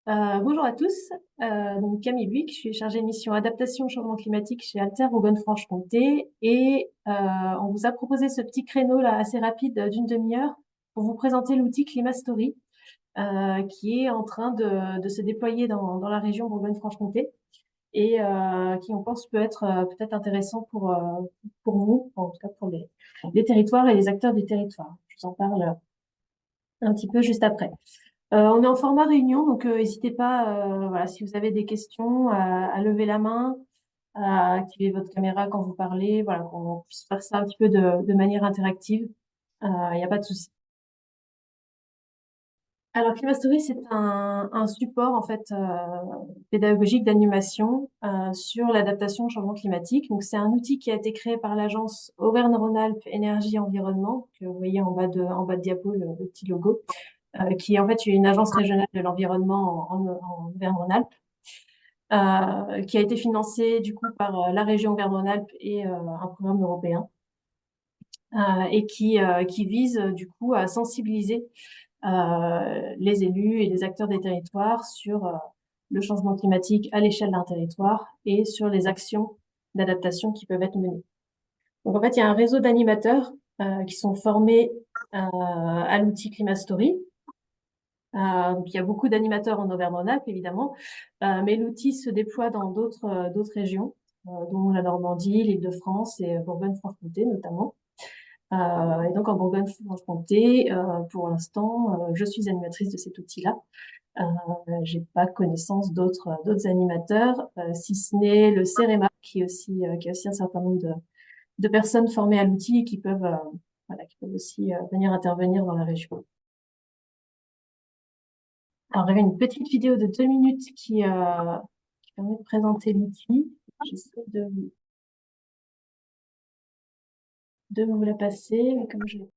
Bonjour à tous, donc Camille Buick, je suis chargée de mission adaptation au changement climatique chez Alter Bourgogne-Franche-Comté et on vous a proposé ce petit créneau là assez rapide d'une demi-heure pour vous présenter l'outil Climastory qui est en train de se déployer dans la région Bourgogne-Franche-Comté et qui on pense peut être peut-être intéressant pour vous, en tout cas pour les territoires et les acteurs du territoire. Je vous en parle un petit peu juste après. On est en format réunion, donc n'hésitez pas, voilà, si vous avez des questions, à lever la main, à activer votre caméra quand vous parlez, voilà, qu'on puisse faire ça un petit peu de manière interactive. Il n'y a pas de souci. Alors, Climastory, c'est un support en fait pédagogique d'animation sur l'adaptation au changement climatique. Donc, c'est un outil qui a été créé par l'agence Auvergne-Rhône-Alpes Énergie Environnement, que vous voyez en bas de diapo le petit logo. Qui est en fait une agence régionale de l'environnement en Auvergne-Rhône-Alpes, qui a été financée du coup par la région Auvergne-Rhône-Alpes et un programme européen, et qui vise du coup à sensibiliser les élus et les acteurs des territoires sur le changement climatique à l'échelle d'un territoire et sur les actions d'adaptation qui peuvent être menées. Donc en fait, il y a un réseau d'animateurs qui sont formés à l'outil Climastory. Donc il y a beaucoup d'animateurs en Auvergne-Rhône-Alpes, évidemment, mais l'outil se déploie dans d'autres régions, dont la Normandie, l'Île-de-France et Bourgogne-Franche-Comté notamment. Et donc en Bourgogne-Franche-Comté, pour l'instant, je suis animatrice de cet outil-là. J'ai pas connaissance d'autres animateurs, si ce n'est le CEREMA, qui a aussi un certain nombre de personnes formées à l'outil et voilà, qui peuvent aussi venir intervenir dans la région. Alors, j'avais une petite vidéo de 2 minutes qui permet de présenter l'outil. J'essaie de vous la passer, mais comme je l'ai.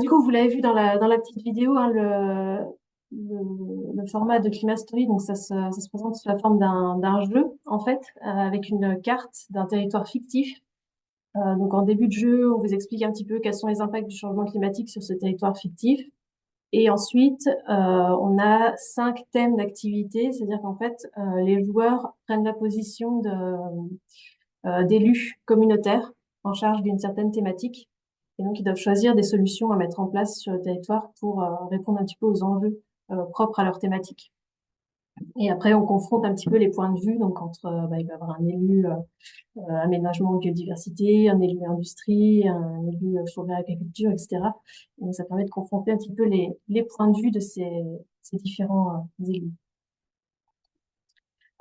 Du coup, vous l'avez vu dans la petite vidéo, hein, le format de Climastory, donc ça se présente sous la forme d'un jeu, en fait, avec une carte d'un territoire fictif. Donc, en début de jeu, on vous explique un petit peu quels sont les impacts du changement climatique sur ce territoire fictif. Et ensuite, on a 5 thèmes d'activité, c'est-à-dire qu'en fait, les joueurs prennent la position d'élus communautaires en charge d'une certaine thématique. Et donc, ils doivent choisir des solutions à mettre en place sur le territoire pour répondre un petit peu aux enjeux propres à leur thématique. Et après, on confronte un petit peu les points de vue. Donc, il va y avoir un élu aménagement biodiversité, un élu industrie, un élu forêt agriculture, etc. Et donc, ça permet de confronter un petit peu les points de vue de ces différents élus.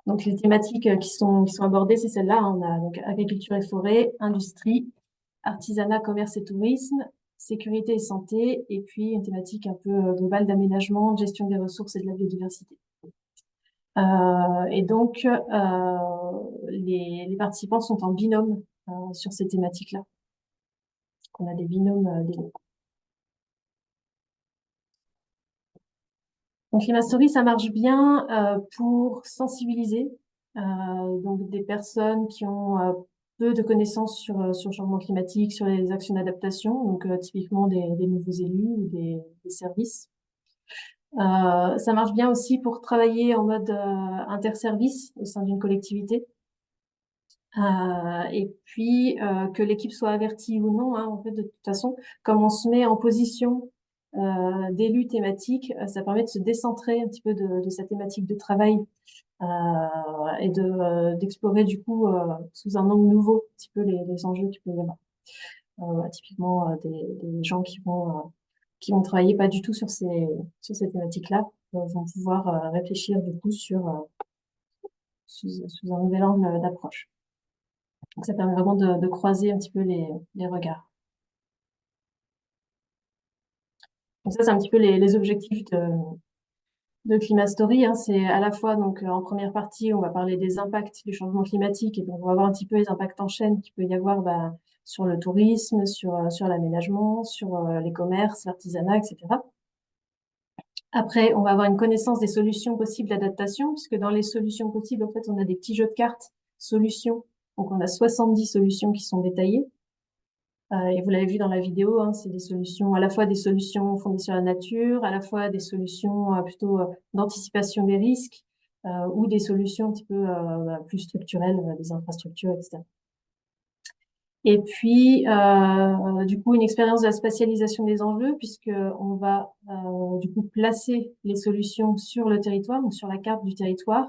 Donc, les thématiques qui sont abordées, c'est celles-là. On a donc agriculture et forêt, industrie, artisanat, commerce et tourisme, sécurité et santé, et puis une thématique un peu globale d'aménagement, de gestion des ressources et de la biodiversité. Et donc, les participants sont en binôme sur ces thématiques-là. On a des binômes d'élèves. Donc, Climastory, ça marche bien pour sensibiliser donc des personnes qui ont peu de connaissances sur le changement climatique, sur les actions d'adaptation, donc typiquement des nouveaux élus ou des services. Ça marche bien aussi pour travailler en mode interservice au sein d'une collectivité. Et puis que l'équipe soit avertie ou non, hein, en fait, de toute façon, comme on se met en position d'élu thématique, ça permet de se décentrer un petit peu de sa thématique de travail et d'explorer du coup sous un angle nouveau un petit peu les enjeux qu'il peut y avoir. Voilà, typiquement des gens qui vont travailler pas du tout sur ces thématiques-là vont pouvoir réfléchir du coup sous un nouvel angle d'approche. Donc ça permet vraiment de croiser un petit peu les regards. Donc ça, c'est un petit peu les objectifs de Climastory, hein. C'est à la fois, donc, en première partie, on va parler des impacts du changement climatique, et donc on va voir un petit peu les impacts en chaîne qu'il peut y avoir sur le tourisme, sur l'aménagement, sur les commerces, l'artisanat, etc. Après, on va avoir une connaissance des solutions possibles d'adaptation, puisque dans les solutions possibles, en fait, on a des petits jeux de cartes solutions. Donc, on a 70 solutions qui sont détaillées. Et vous l'avez vu dans la vidéo, hein, c'est des solutions, à la fois des solutions fondées sur la nature, à la fois des solutions plutôt d'anticipation des risques, ou des solutions un petit peu plus structurelles, des infrastructures, etc. Et puis, du coup, une expérience de la spatialisation des enjeux, puisque on va du coup placer les solutions sur le territoire, donc sur la carte du territoire,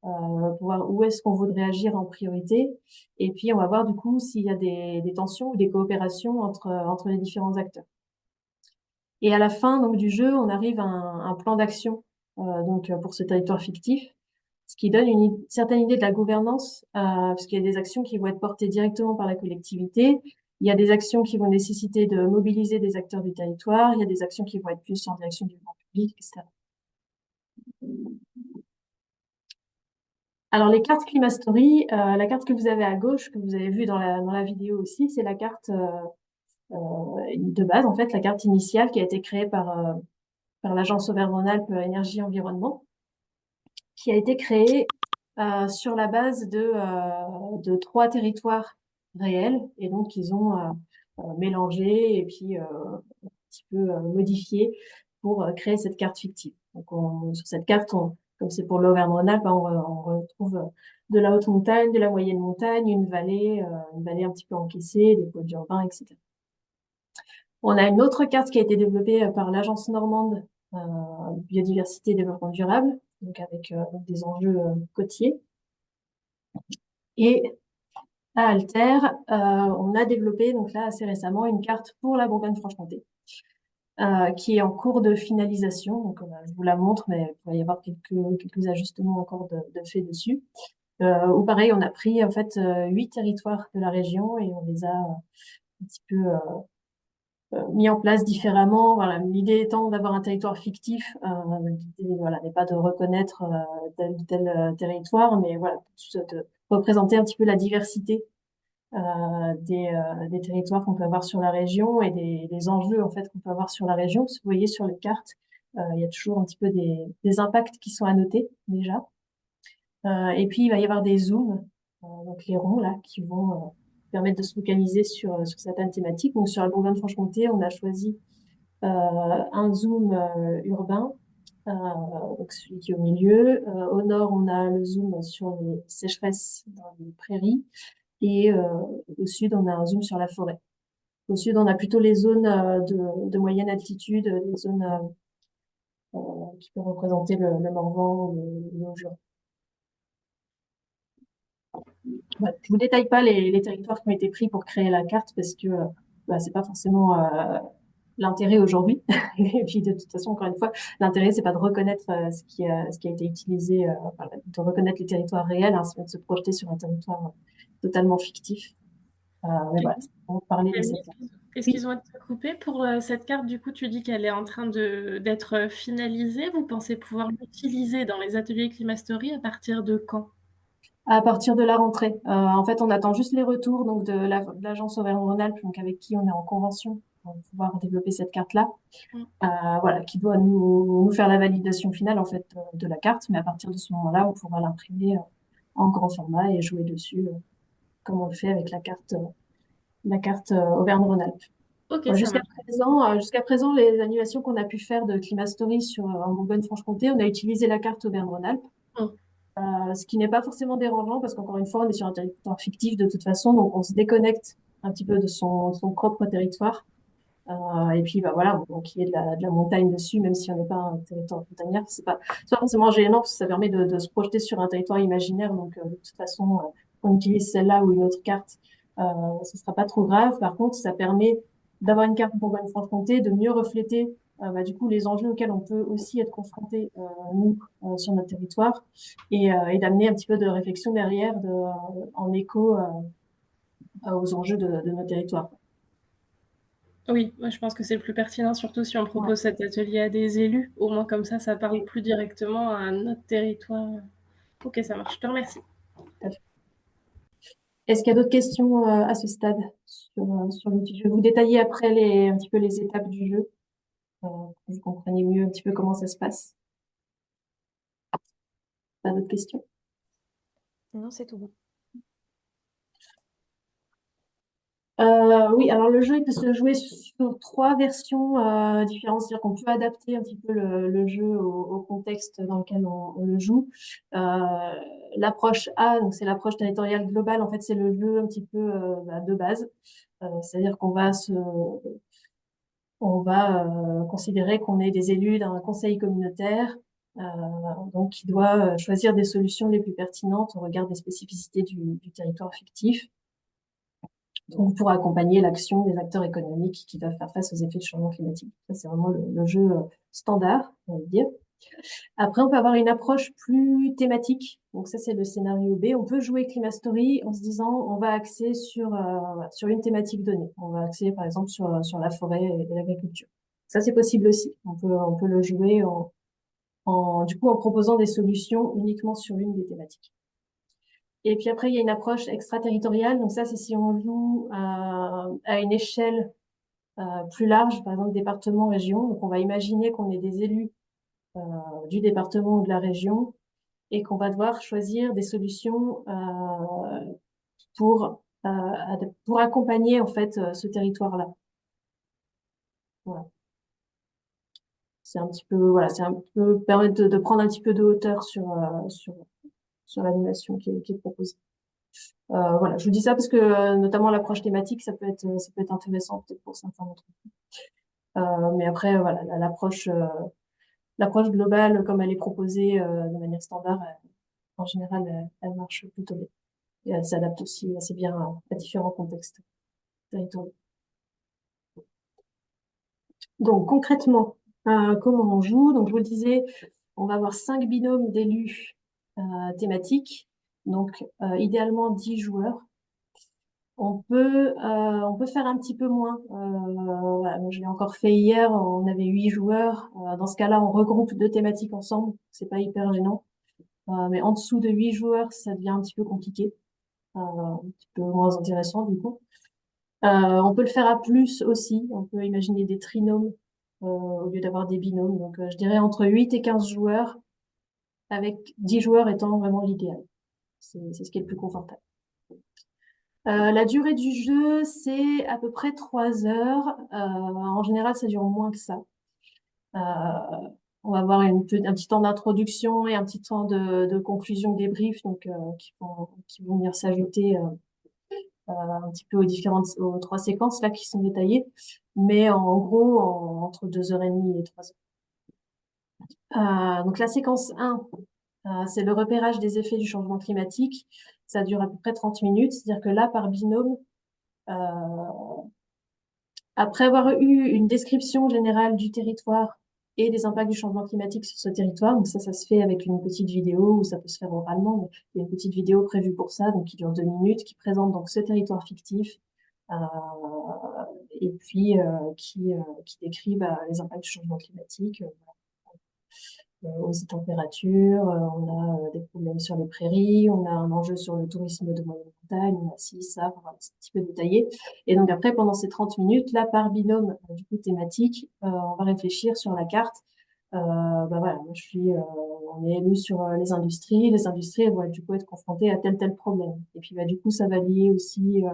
pour voir où est-ce qu'on voudrait agir en priorité. Et puis, on va voir du coup s'il y a des tensions ou des coopérations entre les différents acteurs. Et à la fin donc du jeu, on arrive à un plan d'action donc pour ce territoire fictif, ce qui donne une certaine idée de la gouvernance, parce qu'il y a des actions qui vont être portées directement par la collectivité, il y a des actions qui vont nécessiter de mobiliser des acteurs du territoire, il y a des actions qui vont être plus en direction du grand public, etc. Alors les cartes Climastory, la carte que vous avez à gauche, que vous avez vue dans la vidéo aussi, c'est la carte de base, en fait, la carte initiale qui a été créée par l'agence Auvergne-Rhône-Alpes Énergie Environnement, qui a été créée sur la base de 3 territoires réels, et donc ils ont mélangé et puis un petit peu modifié pour créer cette carte fictive. Donc sur cette carte, comme c'est pour l'Auvergne-Rhône-Alpes, hein, on retrouve de la haute montagne, de la moyenne montagne, une vallée un petit peu encaissée, des pôles urbains, etc. On a une autre carte qui a été développée par l'Agence normande biodiversité et développement durable, donc avec des enjeux côtiers. Et à Alter, on a développé donc là assez récemment une carte pour la Bourgogne-Franche-Comté qui est en cours de finalisation. Donc je vous la montre, mais il pourrait y avoir quelques ajustements encore de fait dessus. Où pareil, on a pris en fait 8 territoires de la région et on les a un petit peu mis en place différemment. Voilà, l'idée étant d'avoir un territoire fictif. L'idée, voilà, n'est pas de reconnaître tel ou tel territoire, mais voilà, de représenter un petit peu la diversité des territoires qu'on peut avoir sur la région et des enjeux en fait qu'on peut avoir sur la région. Parce que vous voyez sur les cartes, il y a toujours un petit peu des impacts qui sont à noter déjà. Et puis il va y avoir des zooms, donc les ronds là, qui vont permettre de se focaliser sur certaines thématiques. Donc sur la Bourgogne-Franche-Comté, on a choisi un zoom urbain, donc celui qui est au milieu. Au nord, on a le zoom sur les sécheresses dans les prairies. Et au sud, on a un zoom sur la forêt. Au sud, on a plutôt les zones de moyenne altitude, les zones qui peuvent représenter le Morvan ou le Haut-Jura. Voilà. Je vous détaille pas les territoires qui ont été pris pour créer la carte parce que c'est pas forcément l'intérêt aujourd'hui. Et puis de toute façon, encore une fois, l'intérêt c'est pas de reconnaître ce qui a été utilisé, de reconnaître les territoires réels, hein, c'est de se projeter sur un territoire totalement fictif. Mais voilà, on va parler de cette carte. Excuse-moi de te couper. Pour cette carte, du coup, tu dis qu'elle est en train d'être finalisée. Vous pensez pouvoir l'utiliser dans les ateliers Climastory à partir de quand? À partir de la rentrée. En fait, on attend juste les retours donc de l'agence Auvergne-Rhône-Alpes, donc avec qui on est en convention pour pouvoir développer cette carte-là. Mm. Voilà, qui doit nous faire la validation finale en fait de la carte, mais à partir de ce moment-là, on pourra l'imprimer en grand format et jouer dessus comme on le fait avec la carte Auvergne-Rhône-Alpes. Ok, Bon, ça marche. jusqu'à présent, les animations qu'on a pu faire de Climastory sur en Bourgogne-Franche-Comté, on a utilisé la carte Auvergne-Rhône-Alpes, Mm. ce qui n'est pas forcément dérangeant parce qu'encore une fois, on est sur un territoire fictif de toute façon, donc on se déconnecte un petit peu de son propre territoire. Et puis, bah voilà, donc il y ait de la montagne dessus, même si on n'est pas un territoire montagnard, c'est pas forcément gênant parce que ça permet de se projeter sur un territoire imaginaire. Donc, de toute façon, qu'on utilise celle-là ou une autre carte, ce sera pas trop grave. Par contre, ça permet d'avoir une carte Bourgogne-Franche-Comté, de mieux refléter, bah, du coup, les enjeux auxquels on peut aussi être confronté, nous, sur notre territoire et d'amener un petit peu de réflexion derrière en écho, aux enjeux de nos territoires. Oui, moi je pense que c'est le plus pertinent, surtout si on Ouais. propose cet atelier à des élus. Au moins comme ça parle plus directement à notre territoire. Ok, ça marche. Je te remercie. Est-ce qu'il y a d'autres questions à ce stade sur l'outil? Je vais vous détailler après un petit peu les étapes du jeu, pour que vous compreniez mieux un petit peu comment ça se passe. Pas d'autres questions? Non, c'est tout bon. Oui, alors le jeu il peut se jouer sur trois versions différentes, c'est-à-dire qu'on peut adapter un petit peu le jeu au contexte dans lequel on le joue. L'approche A, donc c'est l'approche territoriale globale, en fait c'est le jeu un petit peu bah, de base. C'est-à-dire qu'on va considérer qu'on est des élus d'un conseil communautaire, euh, donc qui doit choisir des solutions les plus pertinentes au regard des spécificités du territoire fictif, donc pour accompagner l'action des acteurs économiques qui doivent faire face aux effets du changement climatique. Ça, c'est vraiment le jeu standard, on va dire. Après, on peut avoir une approche plus thématique. Donc ça, c'est le scénario B. On peut jouer Climastory en se disant, on va axer sur une thématique donnée. On va axer, par exemple, sur la forêt et l'agriculture. Ça, c'est possible aussi. On peut le jouer du coup, en proposant des solutions uniquement sur une des thématiques. Et puis après, il y a une approche extraterritoriale. Donc ça, c'est si on joue à une échelle plus large, par exemple département, région. Donc on va imaginer qu'on est des élus du département ou de la région et qu'on va devoir choisir des solutions pour, euh, pour accompagner en fait ce territoire-là. Voilà. C'est un petit peu, voilà, c'est un peu permettre de prendre un petit peu de hauteur sur l'animation qui est proposée. Voilà, je vous dis ça parce que notamment l'approche thématique, ça peut être intéressant peut-être pour certains d'entre vous. Mais après, voilà, l'approche globale, comme elle est proposée de manière standard, en général, elle marche plutôt bien. Et elle s'adapte aussi assez bien à différents contextes territoriaux. Donc concrètement, comment on joue? Donc je vous le disais, on va avoir 5 binômes d'élus thématiques, donc idéalement 10 joueurs. On peut faire un petit peu moins. Voilà, moi, je l'ai encore fait hier, on avait 8 joueurs. Dans ce cas-là, on regroupe deux thématiques ensemble, c'est pas hyper gênant. Mais en dessous de 8 joueurs, ça devient un petit peu compliqué, un petit peu moins intéressant du coup. On peut le faire à plus aussi. On peut imaginer des trinômes au lieu d'avoir des binômes. Donc, je dirais entre 8 et 15 joueurs, avec 10 joueurs étant vraiment l'idéal. C'est ce qui est le plus confortable. La durée du jeu, c'est à peu près 3 heures. En général, ça dure moins que ça. Euh, on va avoir un petit temps d'introduction et un petit temps de conclusion débrief, donc qui vont venir s'ajouter un petit peu aux 3 séquences là qui sont détaillées, mais en gros entre 2h30 et 3 heures. Donc la séquence 1, c'est le repérage des effets du changement climatique. Ça dure à peu près 30 minutes, c'est-à-dire que là, par binôme, euh, après avoir eu une description générale du territoire et des impacts du changement climatique sur ce territoire, donc ça se fait avec une petite vidéo ou ça peut se faire oralement, mais il y a une petite vidéo prévue pour ça, donc qui dure 2 minutes, qui présente donc ce territoire fictif, et puis qui décrit les impacts du changement climatique. Aux températures, on a des problèmes sur les prairies, on a un enjeu sur le tourisme de moyenne montagne, on a ci, ça, voilà, c'est un petit peu détaillé. Et donc après, pendant ces 30 minutes, là, par binôme du coup thématique, on va réfléchir sur la carte. Voilà, moi on est élu sur les industries. Les industries, elles vont du coup être confrontées à tel problème. Et puis du coup, ça va lier aussi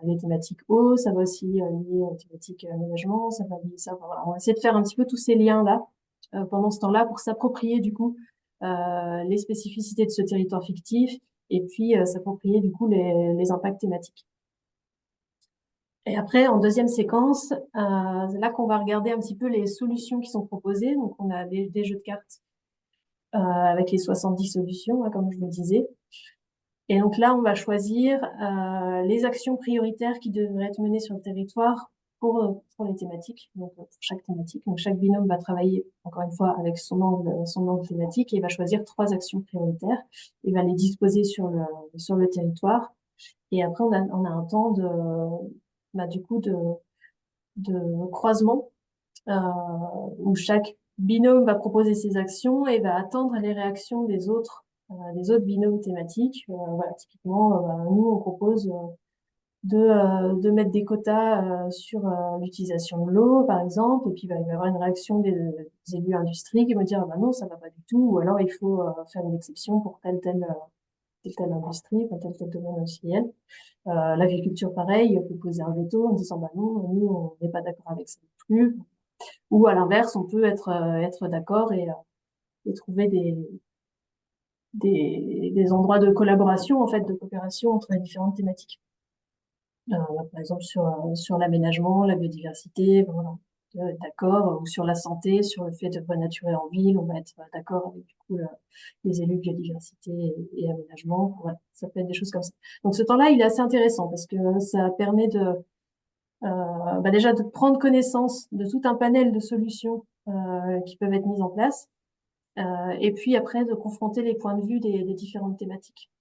les thématiques eau, ça va aussi lier aux thématiques aménagement, ça va lier ça. Voilà, on va essayer de faire un petit peu tous ces liens là pendant ce temps-là pour s'approprier du coup les spécificités de ce territoire fictif et puis s'approprier du coup les impacts thématiques. Et après, en deuxième séquence, c'est là qu'on va regarder un petit peu les solutions qui sont proposées. Donc, on a des jeux de cartes avec les 70 solutions, hein, comme je vous le disais. Et donc là, on va choisir les actions prioritaires qui devraient être menées sur le territoire pour les thématiques, donc pour chaque thématique. Donc chaque binôme va travailler, encore une fois, avec son angle thématique et il va choisir 3 actions prioritaires. Il va les disposer sur le territoire. Et après, on a un temps du coup, de croisement où chaque binôme va proposer ses actions et va attendre les réactions des autres binômes thématiques. Voilà, typiquement, nous, on propose de mettre des quotas sur l'utilisation de l'eau, par exemple, et puis il va y avoir une réaction des élus industrie qui vont dire bah non, ça va pas du tout, ou alors il faut faire une exception pour telle industrie, tel domaine industriel. L'agriculture, pareil, peut poser un veto en disant bah non, nous, on n'est pas d'accord avec ça non plus. Ou à l'inverse, on peut être d'accord et trouver des endroits de collaboration, en fait, de coopération entre les différentes thématiques. Par exemple, sur l'aménagement, la biodiversité, voilà, d'accord, ou sur la santé, sur le fait de renaturer en ville, on va être d'accord avec du coup les élus biodiversité et aménagement. Voilà, ça peut être des choses comme ça. Donc ce temps-là, il est assez intéressant parce que ça permet déjà de prendre connaissance de tout un panel de solutions qui peuvent être mises en place, et puis après de confronter les points de vue des différentes thématiques.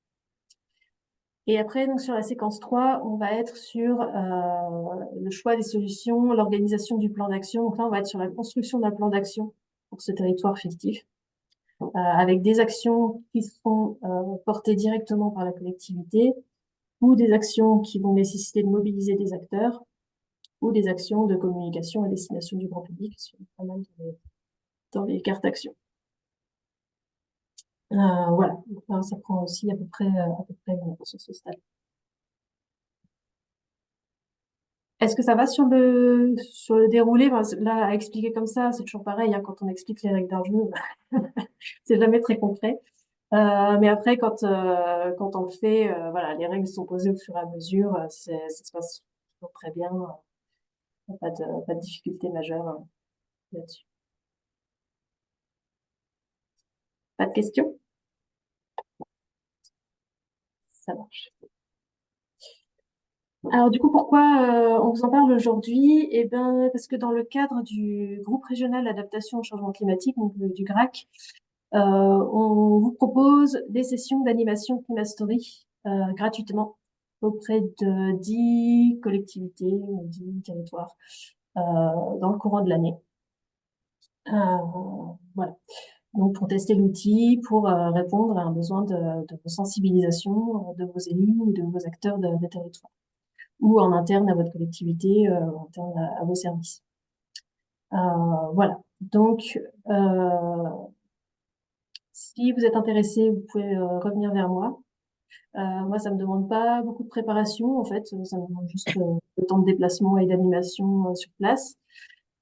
Et après, donc sur la séquence 3, on va être sur le choix des solutions, l'organisation du plan d'action. Donc là, on va être sur la construction d'un plan d'action pour ce territoire fictif, avec des actions qui seront portées directement par la collectivité, ou des actions qui vont nécessiter de mobiliser des acteurs, ou des actions de communication à destination du grand public, qui sont pas mal dans les cartes actions. Voilà, donc là, ça prend aussi à peu près sur ce stade. Est-ce que ça va sur le déroulé? Là, à expliquer comme ça, c'est toujours pareil, hein, quand on explique les règles d'un jeu, c'est jamais très concret. Mais après, quand on le fait, voilà, les règles sont posées au fur et à mesure, ça se passe toujours très bien, pas de difficulté majeure là-dessus. Pas de questions? Ça marche. Alors du coup, pourquoi on vous en parle aujourd'hui? Eh ben, parce que dans le cadre du groupe régional d'adaptation au changement climatique, donc du GRAC, on vous propose des sessions d'animation Climastory gratuitement auprès de 10 collectivités, 10 territoires dans le courant de l'année. Voilà. Donc pour tester l'outil, pour répondre à un besoin de sensibilisation de vos élus ou de vos acteurs de territoire, ou en interne à votre collectivité, en interne à vos services. Voilà. Donc, si vous êtes intéressé, vous pouvez revenir vers moi. Moi, ça me demande pas beaucoup de préparation, en fait. Ça me demande juste le temps de déplacement et d'animation sur place.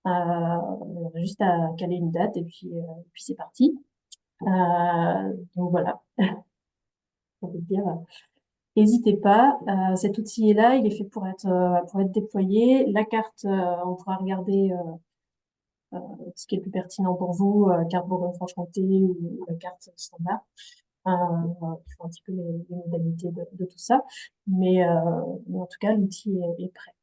On a juste à caler une date et puis c'est parti. Donc voilà, on peut dire. N'hésitez pas. Cet outil est là, il est fait pour être déployé. La carte, on pourra regarder ce qui est le plus pertinent pour vous, carte Bourgogne-Franche-Comté ou la carte standard. Il faut un petit peu les modalités de tout ça. Mais en tout cas, l'outil est prêt.